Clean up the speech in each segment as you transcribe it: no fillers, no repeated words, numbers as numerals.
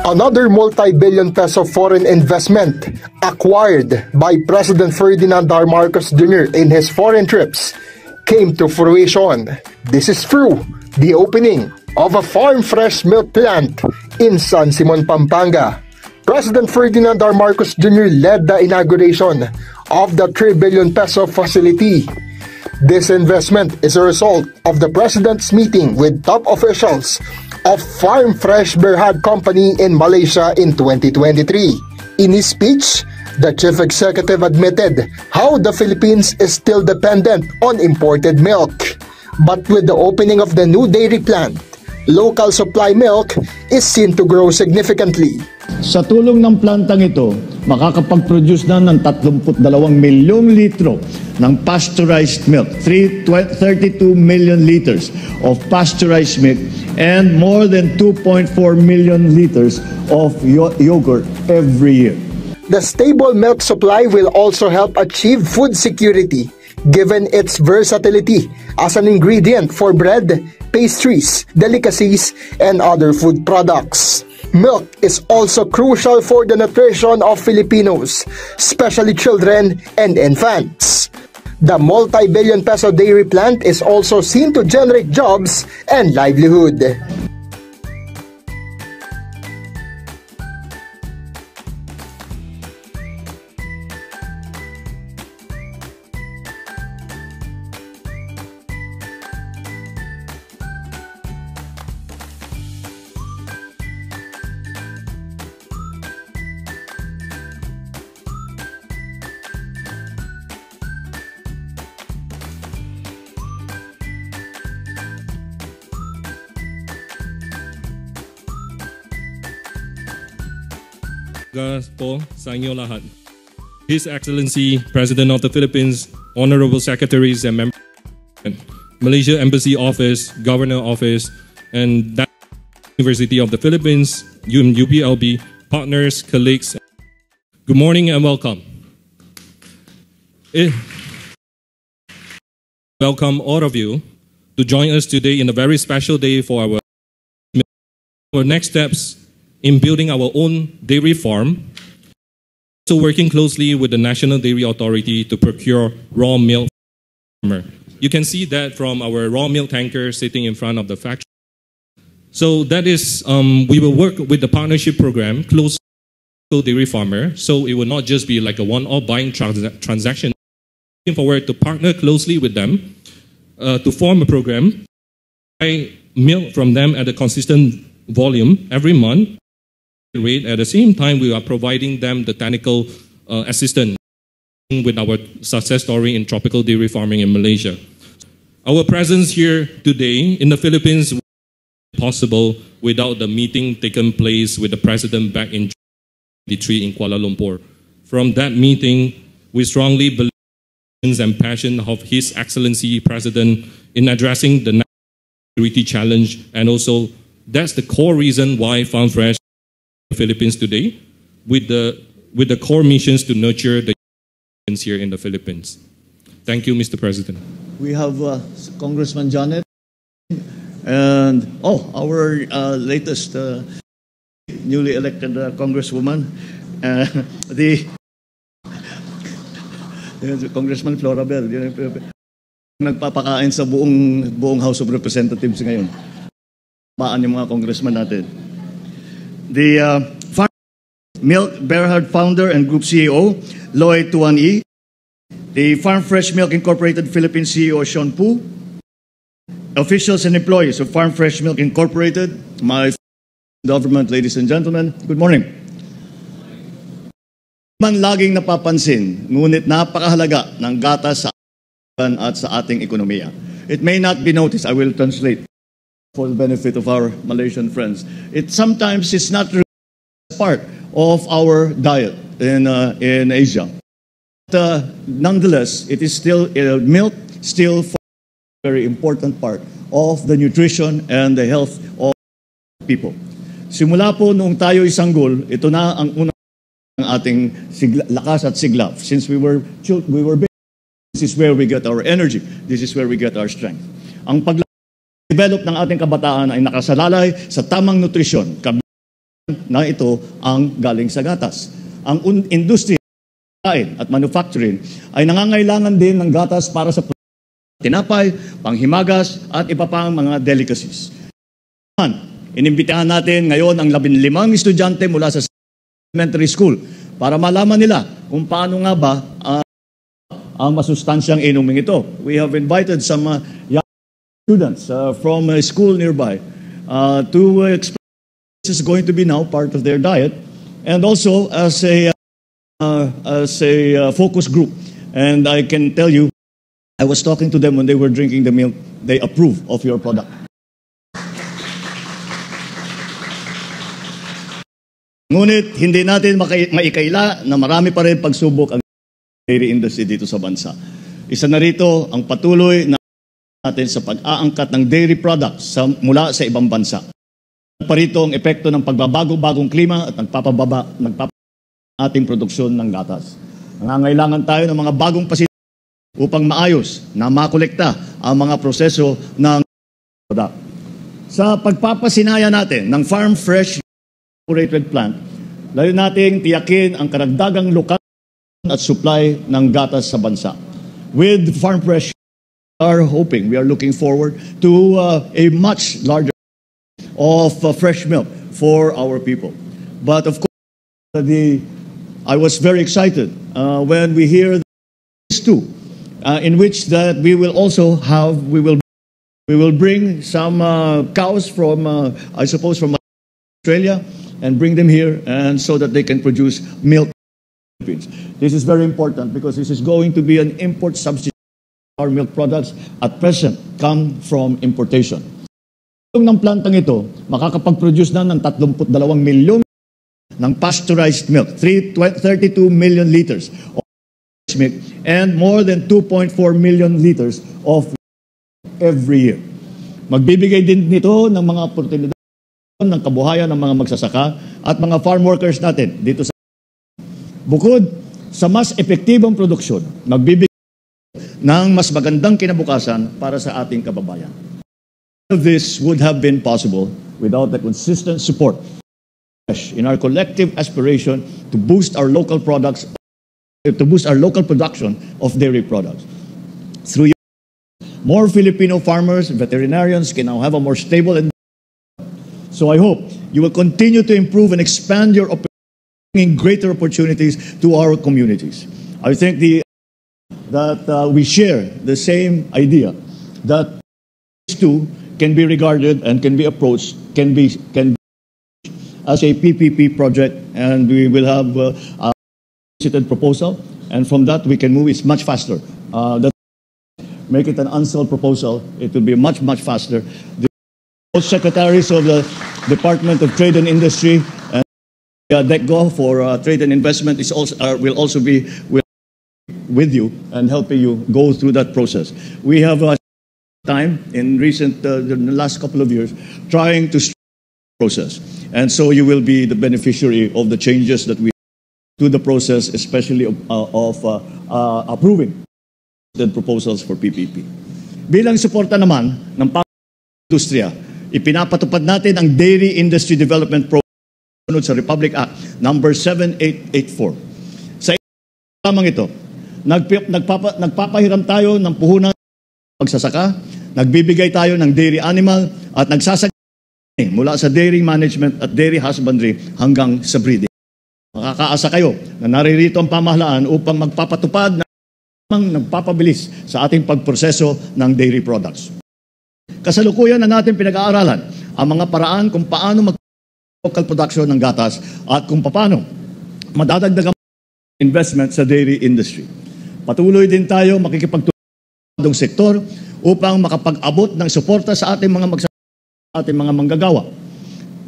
Another multi-billion peso foreign investment acquired by President Ferdinand R. Marcos Jr. in his foreign trips came to fruition. This is through the opening of a farm fresh milk plant in San Simon, Pampanga. President Ferdinand R. Marcos Jr. led the inauguration of the 3 billion peso facility. This investment is a result of the President's meeting with top officials of Farm Fresh Berhad Company in Malaysia in 2023. In his speech, the chief executive admitted how the Philippines is still dependent on imported milk. But with the opening of the new dairy plant, local supply milk is seen to grow significantly. Sa tulong ng plantang ito, makakapag-produce na ng 32 milyong litro ng pasteurized milk, 32 million liters of pasteurized milk, and more than 2.4 million liters of yogurt every year. The stable milk supply will also help achieve food security, given its versatility as an ingredient for bread, pastries, delicacies, and other food products. Milk is also crucial for the nutrition of Filipinos, especially children and infants. The multi-billion peso dairy plant is also seen to generate jobs and livelihood. po sa inyo lahat. His Excellency, President of the Philippines, Honorable Secretaries and Members, Malaysia Embassy Office, Governor Office, and that University of the Philippines, UPLB, partners, colleagues. Good morning and welcome. Welcome all of you to join us today in a very special day for our next steps in building our own dairy farm, so working closely with the National Dairy Authority to procure raw milk. You can see that from our raw milk tanker sitting in front of the factory. So that is, we will work with the partnership program close to dairy farmer, so it will not just be like a one-off buying transaction. Looking forward to partner closely with them to form a program, buy milk from them at a consistent volume every month. At the same time, we are providing them the technical assistance with our success story in tropical dairy farming in Malaysia. Our presence here today in the Philippines was possible without the meeting taken place with the President back in 2023 in Kuala Lumpur. From that meeting, we strongly believe and passion of His Excellency President in addressing the national security challenge, and also that's the core reason why Farm Fresh Philippines today, with the core missions to nurture the here in the Philippines. Thank you, Mr. President. We have Congressman Janet and our latest newly elected Congresswoman, the Congressman Florabel, nagpapakain sa buong House of Representatives ngayon. Paan yung mga congressman natin. The Farm Milk Berhad founder and group CEO, Lloyd Tuan-E. The Farm Fresh Milk Incorporated Philippines CEO, Sean Pu. Officials and employees of Farm Fresh Milk Incorporated, my government, ladies and gentlemen, good morning. Man laging napapansin, ngunit napakahalaga ng gatas sa atin at sa ating ekonomiya. It may not be noticed, I will translate for the benefit of our Malaysian friends. It sometimes is not part of our diet in Asia. But, nonetheless, it is still milk still a very important part of the nutrition and the health of people. Simula po noong tayo sanggol, ito na ang unang ating lakas at sigla. Since we were babies, this is where we get our energy. This is where we get our strength. Ang develop ng ating kabataan ay nakasalalay sa tamang nutrisyon, na ito ang galing sa gatas. Ang industriya at manufacturing ay nangangailangan din ng gatas para sa tinapay, panghimagas at iba pang mga delicacies. Inimbitahan natin ngayon ang 15 estudyante mula sa elementary school para malaman nila kung paano nga ba ang masustansyang inuming ito. We have invited some young students from a school nearby to explain this is going to be now part of their diet, and also as a focus group. And I can tell you, I was talking to them when they were drinking the milk. They approve of your product. Ngunit hindi natin maikaila na marami pa rin pagsubok ang dairy industry dito sa bansa. Isa na rito ang patuloy na natin sa pag-aangkat ng dairy products mula sa ibang bansa. Parito ang epekto ng pagbabago-bagong klima at nagpapababa ating produksyon ng gatas. Nangangailangan tayo ng mga bagong pasilidad upang maayos na makolekta ang mga proseso ng product. Sa pagpapasinaya natin ng Farm Fresh Incorporated Plant, layo nating tiyakin ang karagdagang lokal at supply ng gatas sa bansa. With Farm Fresh, we are looking forward to a much larger of fresh milk for our people. But of course, I was very excited when we hear this too, in which that we will also have, we will bring some cows from, I suppose, from Australia and bring them here, and so that they can produce milk. This is very important because this is going to be an import substitute. Our milk products at present come from importation. Ng plantang ito, makakapag-produce na ng 32 milyon ng pasteurized milk, 32 million liters of milk, and more than 2.4 million liters of every year. Magbibigay din nito ng mga oportunidad ng kabuhayan ng mga magsasaka at mga farm workers natin dito sa bukod sa mas epektibong produksyon, magbibigay ng mas magandang kinabukasan para sa ating kababayan. This would have been possible without the consistent support in our collective aspiration to boost our local products, to boost our local production of dairy products. Through more Filipino farmers, veterinarians can now have a more stable and so I hope you will continue to improve and expand your bringing greater opportunities to our communities. I think that we share the same idea that these two can be regarded and can be approached, can be as a PPP project, and we will have a proposal, and from that we can move. It's much faster. Make it an unsold proposal. It will be much faster. Both secretaries of the Department of Trade and Industry and DECGO for Trade and Investment will also be with you and helping you go through that process. We have time in the last couple of years trying to process, and so you will be the beneficiary of the changes that we do the process, especially of approving the proposals for PPP. Bilang suporta naman ng industriya, ipinapatupad natin ang Dairy Industry Development Program sa Republic Act number 7884. Sa lamang ito, nagpapahiram tayo ng puhunan pagsasaka, nagbibigay tayo ng dairy animal at nagsasagay mula sa dairy management at dairy husbandry hanggang sa breeding. Makakaasa kayo na naririto ang pamahalaan upang magpapatupad nagpapabilis sa ating pagproseso ng dairy products. Kasalukuyan na natin pinag-aaralan ang mga paraan kung paano mag-local production ng gatas at kung paano madadagdagan investment sa dairy industry. Patuloy din tayo makikipagtulong ng sektor upang makapag-abot ng suporta sa ating mga ating mga manggagawa.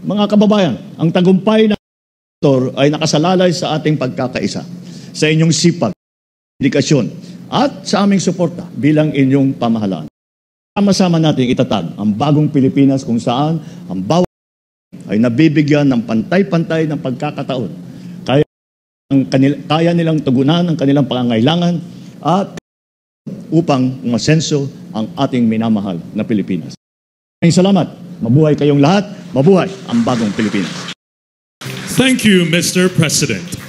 Mga kababayan, ang tagumpay ng sektor ay nakasalalay sa ating pagkakaisa, sa inyong sipag, dedikasyon, at sa aming suporta bilang inyong pamahalaan. Sama-sama nating itatag ang bagong Pilipinas kung saan ang bawat ay nabibigyan ng pantay-pantay ng pagkakataon. Kaya nilang tugunan ang kanilang pangangailangan at upang umasenso ang ating minamahal na Pilipinas. Maraming salamat. Mabuhay kayong lahat. Mabuhay ang bagong Pilipinas. Thank you, Mr. President.